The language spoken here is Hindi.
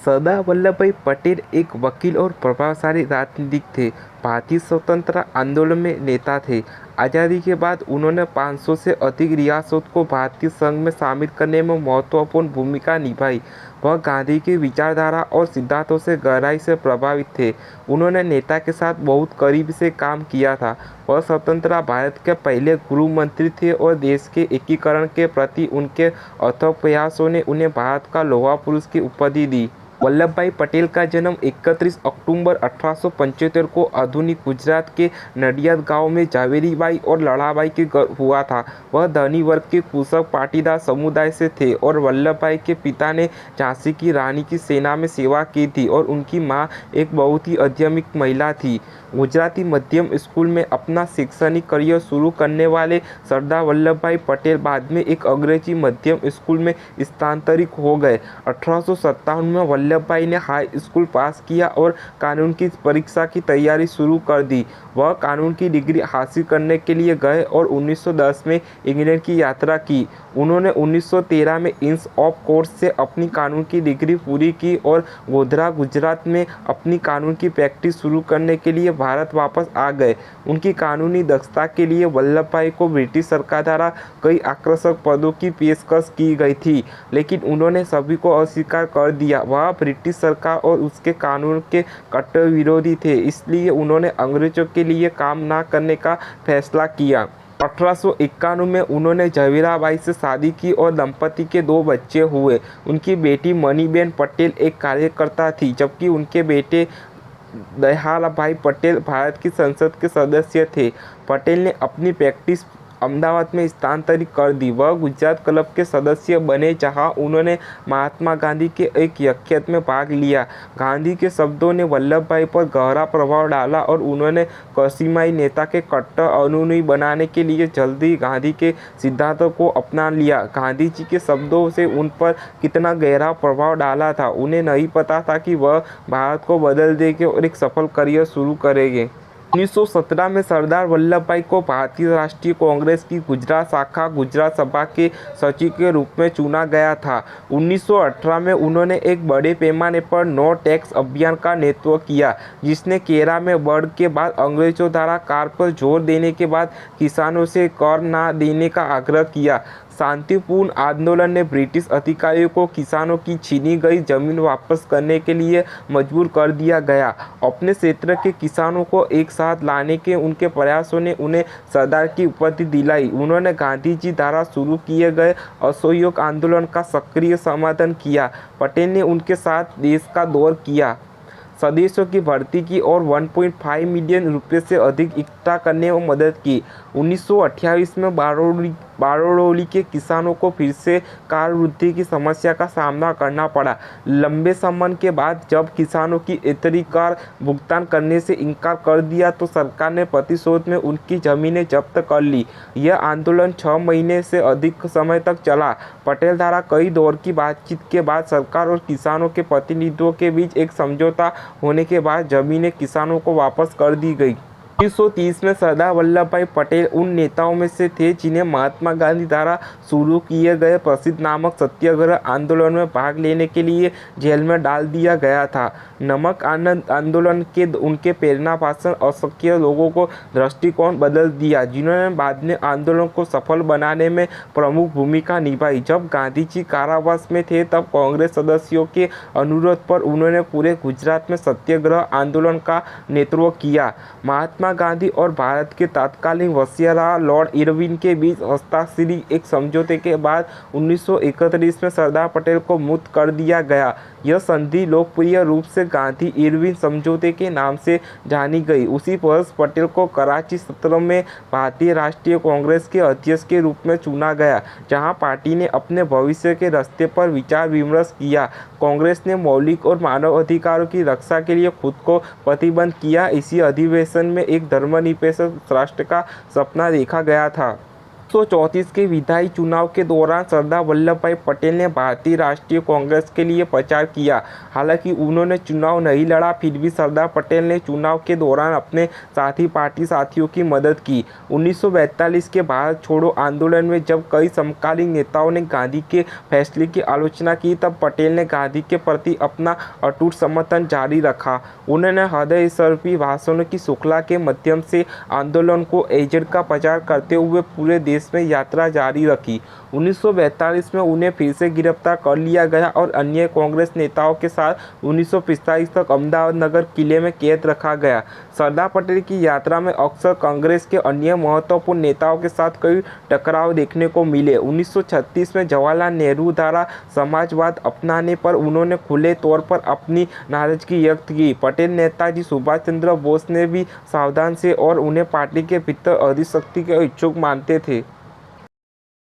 सरदार वल्लभ भाई पटेल एक वकील और प्रभावशाली राजनीतिक थे। भारतीय स्वतंत्रता आंदोलन में नेता थे। आज़ादी के बाद उन्होंने 500 से अधिक रियासतों को भारतीय संघ में शामिल करने में महत्वपूर्ण भूमिका निभाई। वह गांधी की विचारधारा और सिद्धांतों से गहराई से प्रभावित थे। उन्होंने नेता के साथ बहुत करीब से काम किया था। वह स्वतंत्र भारत के पहले गृह मंत्री थे और देश के एकीकरण के प्रति उनके अथक प्रयासों ने उन्हें भारत का लौह पुरुष की उपाधि दी। वल्लभ भाई पटेल का जन्म 31 अक्टूबर 1875 को आधुनिक गुजरात के नडियाद गांव में झावेरीबाई और लड़ाबाई के घर हुआ था। वह धनी वर्ग के कृषक पाटीदार समुदाय से थे और वल्लभ भाई के पिता ने झांसी की रानी की सेना में सेवा की थी और उनकी मां एक बहुत ही अध्यमिक महिला थी। गुजराती मध्यम स्कूल में अपना शैक्षणिक करियर शुरू करने वाले सरदार वल्लभ भाई पटेल बाद में एक अंग्रेजी मध्यम स्कूल में स्थानांतरित हो गए। 1857 में वल्लभ भाई ने हाई स्कूल पास किया और कानून की परीक्षा की तैयारी शुरू कर दी। वह कानून की डिग्री हासिल करने के लिए गए और 1910 में इंग्लैंड की यात्रा की। उन्होंने 1913 में इंस ऑफ कोर्ट से अपनी कानून की डिग्री पूरी की और गोधरा गुजरात में अपनी कानून की प्रैक्टिस शुरू करने के लिए भारत वापस आ गए। उनकी कानूनी दक्षता के लिए वल्लभ भाई को ब्रिटिश सरकार द्वारा कई आकर्षक पदों की पेशकश की गई थी, लेकिन उन्होंने सभी को अस्वीकार कर दिया। वह ब्रिटिश सरकार और उसके कानून के कट्टर विरोधी थे, इसलिए उन्होंने अंग्रेजों के लिए काम न करने का फैसला किया। 1891 में उन्होंने झावेरीबाई से शादी की और दंपति के 2 बच्चे हुए। उनकी बेटी मणिबेन पटेल एक कार्यकर्ता थी, जबकि उनके बेटे दयाल भाई पटेल भारत की संसद के सदस्य थे। पटेल ने अपनी प्रैक्टिस अहमदाबाद में स्थानांतरित कर दी। वह गुजरात क्लब के सदस्य बने, जहां उन्होंने महात्मा गांधी के एक यज्ञ में भाग लिया। गांधी के शब्दों ने वल्लभ भाई पर गहरा प्रभाव डाला और उन्होंने कसीमाई नेता के कट्टर अनुयायी बनाने के लिए जल्दी गांधी के सिद्धांतों को अपना लिया। गांधी जी के शब्दों से उन पर कितना गहरा प्रभाव डाला था, उन्हें नहीं पता था कि वह भारत को बदल देंगे और एक सफल करियर शुरू करेंगे। 1917 में सरदार वल्लभ भाई को भारतीय राष्ट्रीय कांग्रेस की गुजरात शाखा गुजरात सभा के सचिव के रूप में चुना गया था। 1918 में उन्होंने एक बड़े पैमाने पर नो टैक्स अभियान का नेतृत्व किया, जिसने केरल में बाढ़ के बाद अंग्रेजों द्वारा कर पर जोर देने के बाद किसानों से कर न देने का आग्रह किया। शांतिपूर्ण आंदोलन ने ब्रिटिश अधिकारियों को किसानों की छीनी गई जमीन वापस करने के लिए मजबूर कर दिया गया। अपने क्षेत्र के किसानों को एक साथ लाने के उनके प्रयासों ने उन्हें सरदार की उपाधि दिलाई। उन्होंने गांधी जी द्वारा शुरू किए गए असहयोग आंदोलन का सक्रिय समर्थन किया। पटेल ने उनके साथ देश का दौरा किया, सदस्यों की भर्ती की और 1.5 मिलियन रुपये से अधिक इकट्ठा करने में मदद की। 1928 में बारडोली के किसानों को फिर से कर वृद्धि की समस्या का सामना करना पड़ा। लंबे समय के बाद जब किसानों की अतिरिक्त कर भुगतान करने से इनकार कर दिया तो सरकार ने प्रतिशोध में उनकी जमीनें जब्त कर ली। यह आंदोलन 6 महीने से अधिक समय तक चला। पटेल द्वारा कई दौर की बातचीत के बाद सरकार और किसानों के प्रतिनिधियों के बीच एक समझौता होने के बाद जमीनें किसानों को वापस कर दी गई। 1930 में सरदार वल्लभ भाई पटेल उन नेताओं में से थे जिन्हें महात्मा गांधी द्वारा शुरू किए गए प्रसिद्ध नमक सत्याग्रह आंदोलन में भाग लेने के लिए जेल में डाल दिया गया था। नमक आंदोलन के उनके प्रेरणा भाषण असंख्य लोगों को दृष्टिकोण बदल दिया, जिन्होंने बाद में आंदोलन को सफल बनाने में प्रमुख भूमिका निभाई। जब गांधी जी कारावास में थे तब कांग्रेस सदस्यों के अनुरोध पर उन्होंने पूरे गुजरात में सत्याग्रह आंदोलन का नेतृत्व किया। महात्मा गांधी और भारत के तत्कालीन वायसराय लॉर्ड इरविन के बीच हस्ताक्षरित एक समझौते के बाद 1931 में सरदार पटेल को मुक्त कर दिया गया। यह संधि लोकप्रिय रूप से गांधी इरविन समझौते के नाम से जानी गई। उसी वर्ष पटेल को कराची सत्र में भारतीय राष्ट्रीय कांग्रेस के अध्यक्ष के रूप में चुना गया, जहां पार्टी ने अपने भविष्य के रास्ते पर विचार विमर्श किया। कांग्रेस ने मौलिक और मानव अधिकारों की रक्षा के लिए खुद को प्रतिबद्ध किया। इसी अधिवेशन में एक धर्मनिरपेक्ष राष्ट्र का सपना देखा गया था। 1934 के विधायी चुनाव के दौरान सरदार वल्लभ भाई पटेल ने भारतीय राष्ट्रीय कांग्रेस के लिए प्रचार किया। हालांकि उन्होंने चुनाव नहीं लड़ा, फिर भी सरदार पटेल ने चुनाव के दौरान अपने साथी पार्टी साथियों की मदद की। 1942 के भारत छोड़ो आंदोलन में जब कई समकालीन नेताओं ने गांधी के फैसले की आलोचना की, तब पटेल ने गांधी के प्रति अपना अटूट समर्थन जारी रखा। उन्होंने हृदयस्पर्शी भाषणों की श्रृंखला के माध्यम से आंदोलन को एजेंट का प्रचार करते हुए पूरे देश में यात्रा जारी रखी। 1942 में उन्हें फिर से गिरफ्तार कर लिया गया और अन्य कांग्रेस नेताओं के साथ 1945 तक अहमदाबाद नगर किले में कैद रखा गया। सरदार पटेल की यात्रा में अक्सर कांग्रेस के अन्य महत्वपूर्ण नेताओं के साथ कई टकराव देखने को मिले। 1936 में जवाहरलाल नेहरू द्वारा समाजवाद अपनाने पर उन्होंने खुले तौर पर अपनी नाराजगी व्यक्त की। पटेल नेताजी सुभाष चंद्र बोस ने भी सावधान से और उन्हें पार्टी के भीतर अधिक शक्ति के इच्छुक मानते थे।